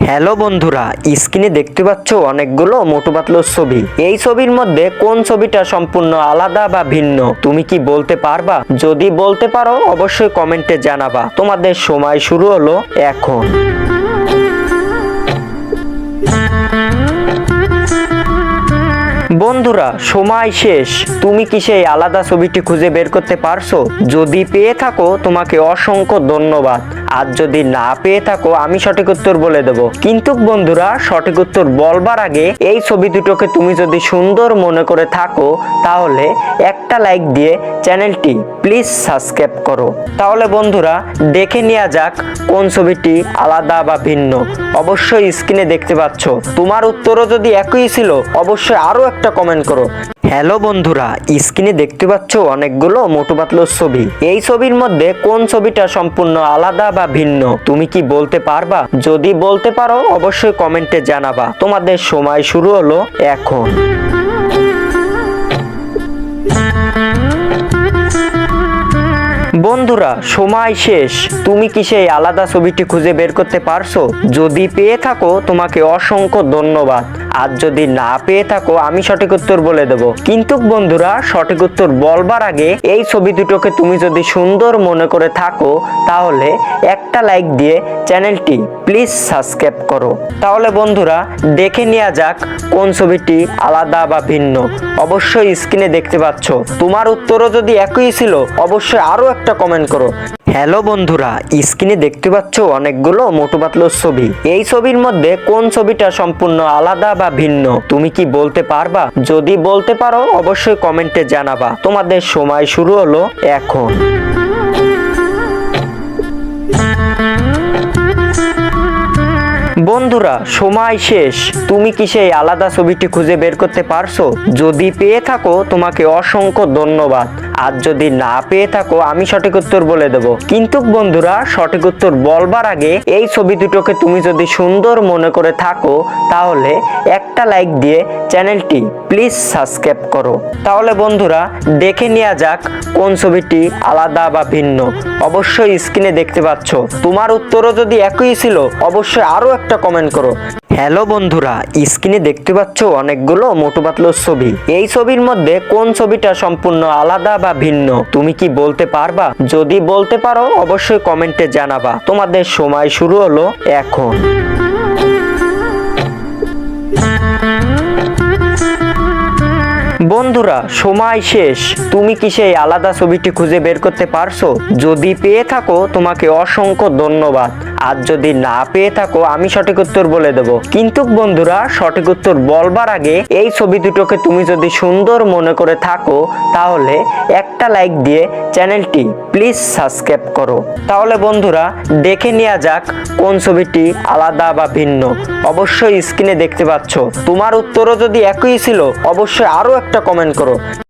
Hello বন্ধুরা, স্ক্রিনে দেখতে পাচ্ছ অনেকগুলো মোটু পাতলুর ছবি। এই ছবির মধ্যে কোন ছবিটা সম্পূর্ণ আলাদা বা ভিন্ন তুমি কি বলতে পারবা? যদি বলতে পারো অবশ্যই কমেন্টে জানাবা। তোমাদের সময় শুরু হলো এখন। বন্ধুরা, সময় শেষ। তুমি কি সেই আলাদা ছবিটি খুঁজে বের করতে পারছো? যদি পেয়ে থাকো তোমাকে অসংখ্য ধন্যবাদ। আর যদি না পেয়ে থাকো আমি সঠিক উত্তর বলে দেব। কিন্তু বন্ধুরা, সঠিক উত্তর বলবার আগে এই ছবি দুটোকে তুমি যদি সুন্দর মনে করে থাকো তাহলে একটা লাইক দিয়ে চ্যানেলটি প্লিজ সাবস্ক্রাইব করো। তাহলে বন্ধুরা, দেখে নেওয়া যাক কোন ছবিটি আলাদা বা ভিন্ন। অবশ্যই স্ক্রিনে দেখতে পাচ্ছ। তোমার উত্তরও যদি একই ছিল অবশ্যই আরো একটা কমেন্ট করো। হ্যালো বন্ধুরা, স্ক্রিনে দেখতে পাচ্ছ অনেকগুলো মোটু পাতলুর ছবি। এই ছবির মধ্যে কোন ছবিটা সম্পূর্ণ আলাদা বা ভিন্ন তুমি কি বলতে পারবা? যদি বলতে পারো অবশ্যই কমেন্টে জানাবা। তোমাদের সময় শুরু হলো এখন। বন্ধুরা, সময় শেষ। তুমি কি সেই আলাদা ছবিটি খুঁজে বের করতে পারছো? যদি পেয়ে থাকো তোমাকে অসংখ্য ধন্যবাদ। আর যদি না পেয়ে থাকো আমি সঠিক উত্তর বলে দেব। কিন্তু বন্ধুরা, সঠিক উত্তর বলবার আগে এই ছবি দুটোকে তুমি যদি সুন্দর মনে করে থাকো তাহলে একটা লাইক দিয়ে চ্যানেলটি প্লিজ সাবস্ক্রাইব করো। তাহলে বন্ধুরা, দেখে নেওয়া যাক কোন ছবিটি আলাদা বা ভিন্ন। অবশ্যই স্ক্রিনে দেখতে পাচ্ছ। তোমার উত্তরও যদি একই ছিল অবশ্যই আরো একটা কমেন্ট করো। হ্যালো বন্ধুরা, স্ক্রিনে দেখতে পাচ্ছ অনেকগুলো মোটু পাতলুর ছবি। এই ছবির মধ্যে কোন ছবিটা সম্পূর্ণ আলাদা বা ভিন্ন তুমি কি বলতে পারবা? যদি বলতে পারো অবশ্যই কমেন্টে জানাবা। তোমাদের সময় শুরু হলো এখন। বন্ধুরা, সময় শেষ। তুমি কি সেই আলাদা ছবিটি খুঁজে বের করতে পারছো? যদি পেয়ে থাকো তোমাকে অসংখ্য ধন্যবাদ। আর যদি না পেয়ে থাকো আমি সঠিক উত্তর বলে দেব। কিন্তু বন্ধুরা, সঠিক উত্তর বলবার আগে এই ছবি দুটোকে তুমি যদি সুন্দর মনে করে থাকো তাহলে একটা লাইক দিয়ে চ্যানেলটি প্লিজ সাবস্ক্রাইব করো। তাহলে বন্ধুরা, দেখে নেওয়া যাক কোন ছবিটি আলাদা বা ভিন্ন। অবশ্যই স্ক্রিনে দেখতে পাচ্ছ। তোমার উত্তরও যদি একই ছিল অবশ্যই আরো একটা কমেন্ট করো। হ্যালো বন্ধুরা, স্ক্রিনে দেখতে পাচ্ছ অনেকগুলো মোটু পাতলুর ছবি। এই ছবির মধ্যে কোন ছবিটা সম্পূর্ণ আলাদা বা ভিন্ন তুমি কি বলতে পারবা? যদি বলতে পারো অবশ্যই কমেন্টে জানাবা। তোমাদের সময় শুরু হলো এখন। বন্ধুরা, সময় শেষ। তুমি কি সেই আলাদা ছবিটি খুঁজে বের করতে পারছো? যদি পেয়ে থাকো তোমাকে অসংখ্য ধন্যবাদ। আর যদি না পেয়ে থাকো আমি সঠিক উত্তর বলে দেব। কিন্তু বন্ধুরা, সঠিক উত্তর বলবার আগে এই ছবি দুটোকে তুমি যদি সুন্দর মনে করে থাকো তাহলে একটা লাইক দিয়ে চ্যানেলটি প্লিজ সাবস্ক্রাইব করো। তাহলে বন্ধুরা, দেখে নেওয়া যাক কোন ছবিটি আলাদা বা ভিন্ন। অবশ্যই স্ক্রিনে দেখতে পাচ্ছ। তোমার উত্তরও যদি একই ছিল অবশ্যই আরো একটা কমেন্ট করো।